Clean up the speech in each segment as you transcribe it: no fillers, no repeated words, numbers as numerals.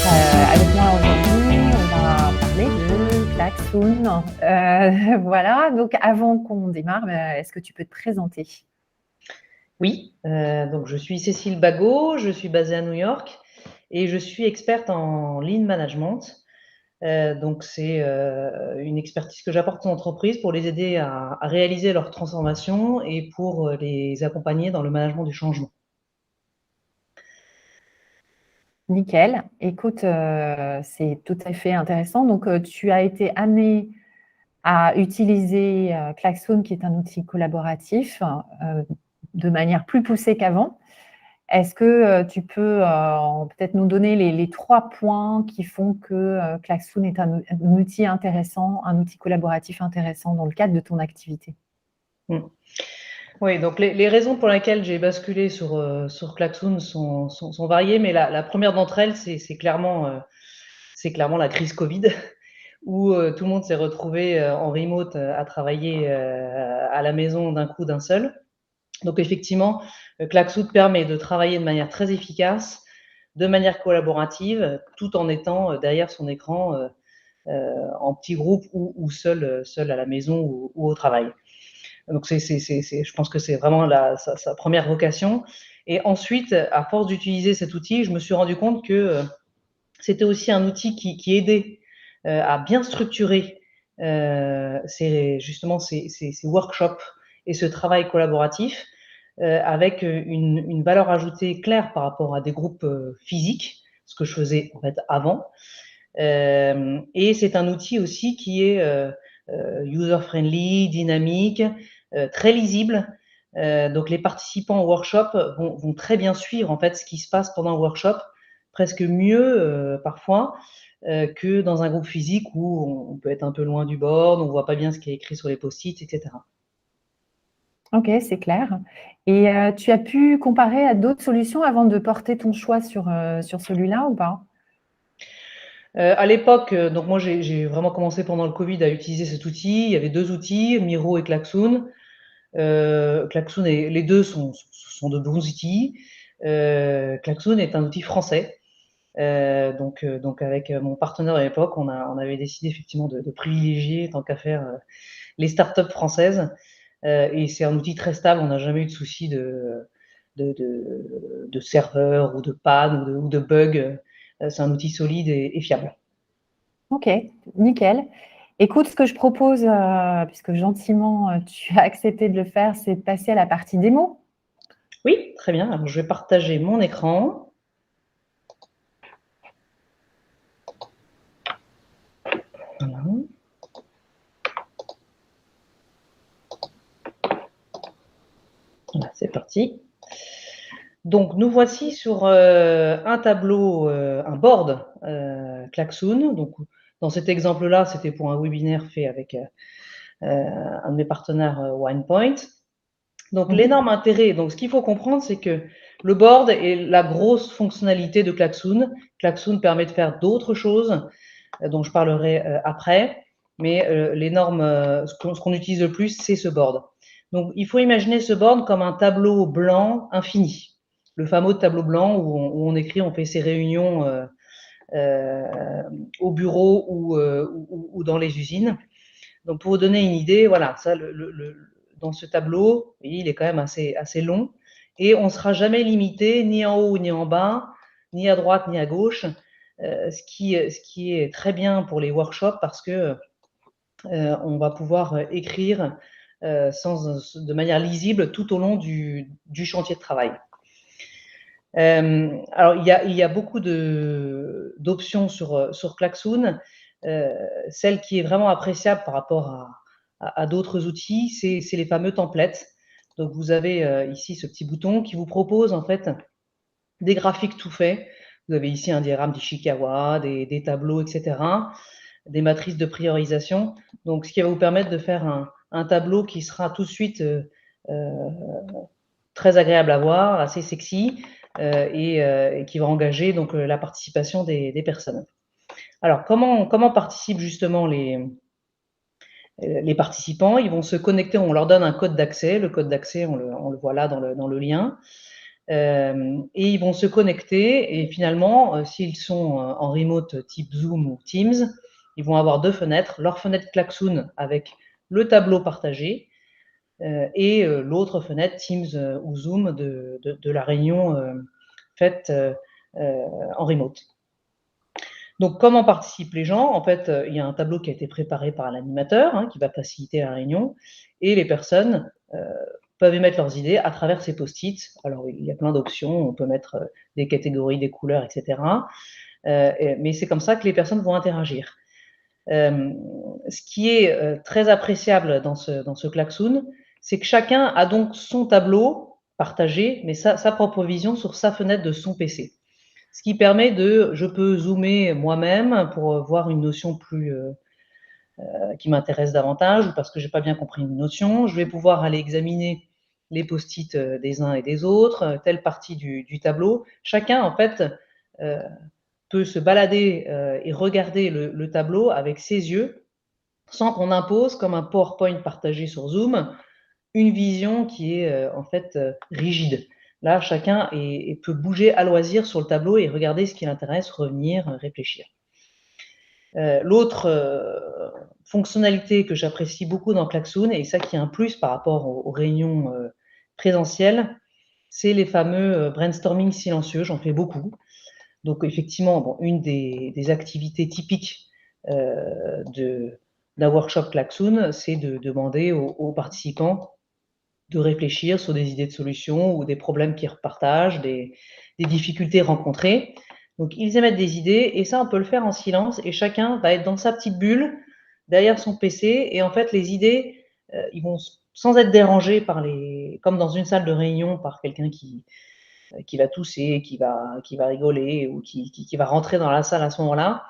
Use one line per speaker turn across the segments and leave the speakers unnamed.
Avec moi aujourd'hui, on va parler de klaxon. Voilà, donc avant qu'on démarre, est-ce que tu peux te présenter?
Oui, donc je suis Cécile Bagot, je suis basée à New York et je suis experte en lean management. Donc c'est, une expertise que j'apporte aux entreprises pour les aider à réaliser leur transformation et pour, les accompagner dans le management du changement.
Nickel. Écoute, c'est tout à fait intéressant. Donc, tu as été amenée à utiliser, klaxon qui est un outil collaboratif, de manière plus poussée qu'avant. Est-ce que, tu peux, peut-être nous donner les 3 points qui font que, klaxon est un outil intéressant, un outil collaboratif intéressant dans le cadre de ton activité?
Mmh. Oui, donc les raisons pour lesquelles j'ai basculé sur klaxon sont variées, mais la 1re d'entre elles, c'est clairement la crise covid. Où tout le monde s'est retrouvé en remote à travailler à la maison d'un coup, d'un seul. Donc effectivement, Klaxoot permet de travailler de manière très efficace, de manière collaborative, tout en étant derrière son écran en petit groupe ou seul à la maison ou au travail. Donc je pense que c'est vraiment sa première vocation. Et ensuite, à force d'utiliser cet outil, je me suis rendu compte que c'était aussi un outil qui aidait à bien structurer ces workshops et ce travail collaboratif avec une valeur ajoutée claire par rapport à des groupes physiques, ce que je faisais en fait avant. Et c'est un outil aussi qui est user-friendly, dynamique, très lisible. Donc les participants au workshop vont très bien suivre en fait ce qui se passe pendant le workshop, presque mieux parfois que dans un groupe physique où on peut être un peu loin du board, on voit pas bien ce qui est écrit sur les post-it, etc.
OK, c'est clair. Et tu as pu comparer à d'autres solutions avant de porter ton choix sur celui-là ou pas?
À l'époque, donc moi j'ai vraiment commencé pendant le Covid à utiliser cet outil. Il y avait 2 outils, Miro et Klaxoon. Klaxoon et les 2 sont de bons outils. Klaxoon est un outil français. Donc avec mon partenaire à l'époque, on avait décidé effectivement de privilégier, tant qu'à faire, les startups françaises. Et c'est un outil très stable, on n'a jamais eu de soucis de serveur ou de panne ou de bug. C'est un outil solide et fiable.
OK, nickel. Écoute, ce que je propose, puisque gentiment, tu as accepté de le faire, c'est de passer à la partie démo.
Oui, très bien. Alors je vais partager mon écran. Voilà. Voilà, c'est parti. Donc nous voici sur, un tableau, un board, Klaxoon. Donc dans cet exemple-là, c'était pour un webinaire fait avec, un de mes partenaires, OnePoint. Donc
Mmh.
l'énorme intérêt, donc ce qu'il faut comprendre, c'est que le board est la grosse fonctionnalité de Klaxoon. Klaxoon permet de faire d'autres choses, dont je parlerai, après, mais l'énorme, ce qu'on utilise le plus, c'est ce board. Donc il faut imaginer ce board comme un tableau blanc infini. Le fameux tableau blanc où on écrit, on fait ses réunions, heu, au bureau ou dans les usines. Donc pour vous donner une idée, voilà, ça dans ce tableau, vous voyez, il est quand même assez long et on ne sera jamais limité ni en haut ni en bas, ni à droite ni à gauche, ce qui est très bien pour les workshops parce que, on va pouvoir, écrire, de manière lisible tout au long du chantier de travail. Alors il y a beaucoup d'options sur Klaxoon. Heu, Celle qui est vraiment appréciable par rapport à d'autres outils, c'est les fameux templates. Donc vous avez, ici ce petit bouton qui vous propose en fait des graphiques tout faits. Vous avez ici un diagramme d'Ishikawa, des tableaux et cetera, des matrices de priorisation. Donc ce qui va vous permettre de faire un tableau qui sera tout de suite, heu, très agréable à voir, assez sexy, et qui va engager donc la participation des personnes. Alors comment participent justement les participants? Ils vont se connecter, on leur donne un code d'accès. Le code d'accès, on le voit là dans le lien. Et ils vont se connecter et finalement, s'ils sont en remote type Zoom ou Teams, ils vont avoir 2 fenêtres, leur fenêtre Klaxoon avec le tableau partagé et l'autre fenêtre Teams ou Zoom de la réunion faite en remote. Donc, comment participent les gens? En fait, il y a un tableau qui a été préparé par l'animateur, hein, qui va faciliter la réunion, et les personnes peuvent émettre leurs idées à travers ces post-it. Alors, il y a plein d'options, on peut mettre des catégories, des couleurs, etc. Mais c'est comme ça que les personnes vont interagir. Ce qui est très appréciable dans ce Klaxoon, c'est que chacun a donc son tableau partagé, mais sa propre vision sur sa fenêtre de son PC. Ce qui permet je peux zoomer moi-même pour voir une notion qui m'intéresse davantage ou parce que j'ai pas bien compris une notion. Je vais pouvoir aller examiner les post-it des uns et des autres, telle partie du tableau. Chacun, en fait, peut se balader et regarder le tableau avec ses yeux sans qu'on impose, comme un PowerPoint partagé sur Zoom, une vision qui est en fait rigide. Là, chacun peut bouger à loisir sur le tableau et regarder ce qui l'intéresse, revenir, réfléchir. L'autre fonctionnalité que j'apprécie beaucoup dans Klaxoon, et ça qui est un plus par rapport aux réunions présentielles, c'est les fameux brainstorming silencieux. J'en fais beaucoup. Donc effectivement, bon, une des activités typiques d'un workshop Klaxoon, c'est de demander aux participants de réfléchir sur des idées de solutions ou des problèmes qu'ils repartagent, des difficultés rencontrées. Donc, ils émettent des idées et ça, on peut le faire en silence et chacun va être dans sa petite bulle, derrière son PC et en fait, les idées, ils vont sans être dérangés comme dans une salle de réunion par quelqu'un qui va tousser, qui va rigoler ou qui va rentrer dans la salle à ce moment-là.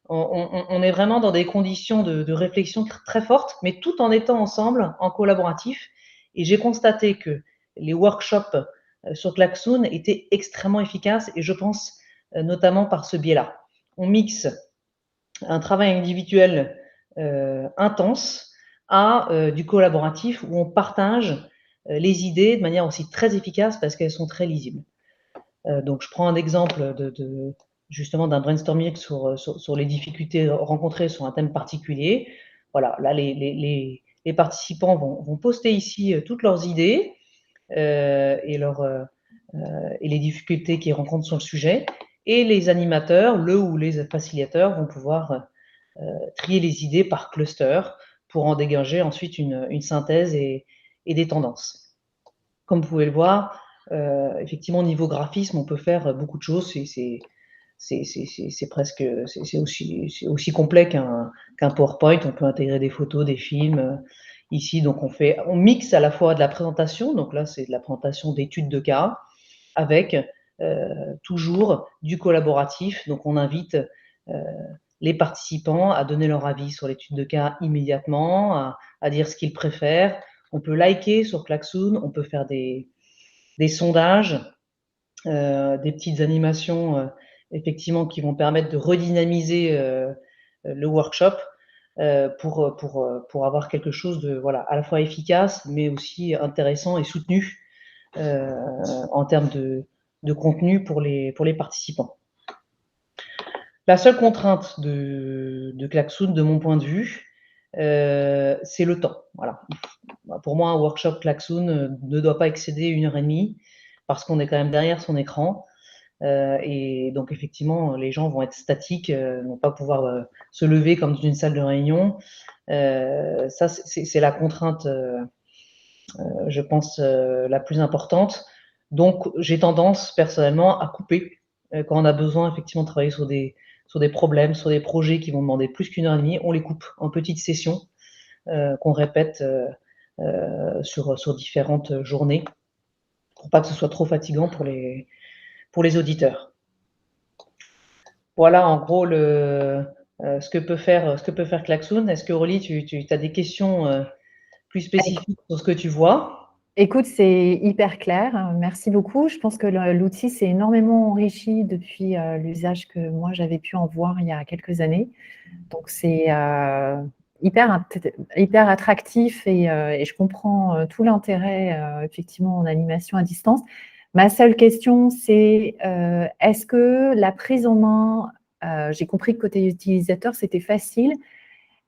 On est vraiment dans des conditions de réflexion très fortes, mais tout en étant ensemble, en collaboratif. Et j'ai constaté que les workshops sur Klaxoon étaient extrêmement efficaces et je pense notamment par ce biais-là. On mixe un travail individuel intense à du collaboratif où on partage les idées de manière aussi très efficace parce qu'elles sont très lisibles. Donc, je prends un exemple justement d'un brainstorming sur les difficultés rencontrées sur un thème particulier. Voilà, là, les participants vont poster ici toutes leurs idées et les difficultés qu'ils rencontrent sur le sujet. Et les animateurs, ou les facilitateurs, vont pouvoir trier les idées par cluster pour en dégager ensuite une synthèse et des tendances. Comme vous pouvez le voir, effectivement, au niveau graphisme, on peut faire beaucoup de choses. C'est aussi complet qu'un PowerPoint. On peut intégrer des photos, des films. Ici, donc on mixe à la fois de la présentation, donc là c'est de la présentation d'études de cas, avec toujours du collaboratif. Donc on invite les participants à donner leur avis sur l'étude de cas immédiatement, à dire ce qu'ils préfèrent. On peut liker sur Klaxoon, on peut faire des sondages, des petites animations effectivement qui vont permettre de redynamiser le workshop pour avoir quelque chose de à la fois efficace mais aussi intéressant et soutenu en termes de contenu pour les participants. La seule contrainte de Klaxoon, de mon point de vue, c'est le temps. Voilà. Pour moi, un workshop Klaxoon ne doit pas excéder 1h30 parce qu'on est quand même derrière son écran. Et donc, effectivement, les gens vont être statiques, vont pas pouvoir se lever comme dans une salle de réunion. Ça, c'est la contrainte, je pense, la plus importante. Donc, j'ai tendance, personnellement, à couper quand on a besoin, effectivement, de travailler sur des problèmes, sur des projets qui vont demander plus qu'1h30. On les coupe en petites sessions qu'on répète sur différentes journées pour pas que ce soit trop fatigant pour les auditeurs. Voilà en gros ce que peut faire Klaxoon. Est-ce que Aurélie, tu as des questions plus spécifiques sur ce que tu vois?
Écoute, c'est hyper clair. Merci beaucoup. Je pense que l'outil s'est énormément enrichi depuis l'usage que moi j'avais pu en voir il y a quelques années. Donc c'est hyper attractif et je comprends tout l'intérêt effectivement en animation à distance. Ma seule question, c'est est-ce que la prise en main, j'ai compris que côté utilisateur, c'était facile.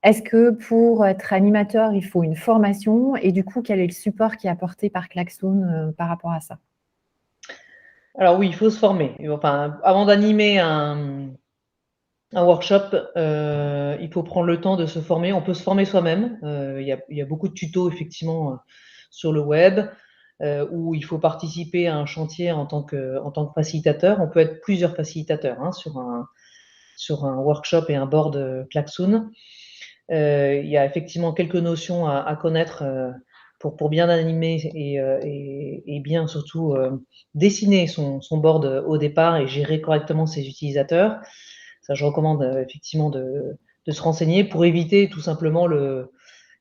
Est-ce que pour être animateur, il faut une formation? Et du coup, quel est le support qui est apporté par Klaxoon par rapport à ça?
Alors oui, il faut se former. Enfin, avant d'animer un workshop, il faut prendre le temps de se former. On peut se former soi-même. Il y a beaucoup de tutos sur le web, où il faut participer à un chantier en tant que facilitateur. On peut être plusieurs facilitateurs, hein, sur un workshop et un board Klaxoon. Il y a effectivement quelques notions à connaître, pour bien animer et bien surtout, dessiner son board au départ et gérer correctement ses utilisateurs. Ça, je recommande effectivement de se renseigner pour éviter tout simplement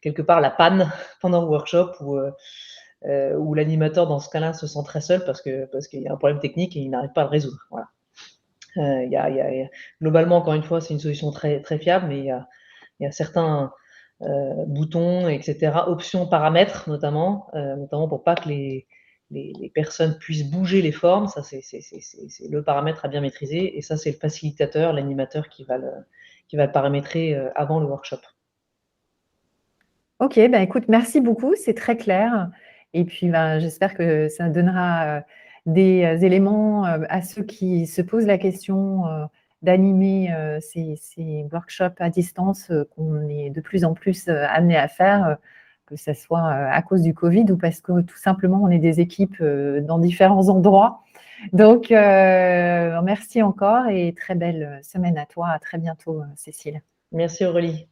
quelque part la panne pendant le workshop où l'animateur dans ce cas-là se sent très seul parce qu'il y a un problème technique et il n'arrive pas à le résoudre. Voilà. Globalement, encore une fois, c'est une solution très, très fiable, mais il y a certains boutons, etc., options, paramètres notamment pour pas que les personnes puissent bouger les formes. Ça, c'est le paramètre à bien maîtriser. Et ça, c'est le facilitateur, l'animateur qui va le paramétrer avant le workshop.
Ok, bah écoute, merci beaucoup, c'est très clair. Et puis, bah, j'espère que ça donnera des éléments à ceux qui se posent la question d'animer ces workshops à distance qu'on est de plus en plus amené à faire, que ce soit à cause du Covid ou parce que tout simplement on est des équipes dans différents endroits. Donc, merci encore et très belle semaine à toi. À très bientôt, Cécile.
Merci Aurélie.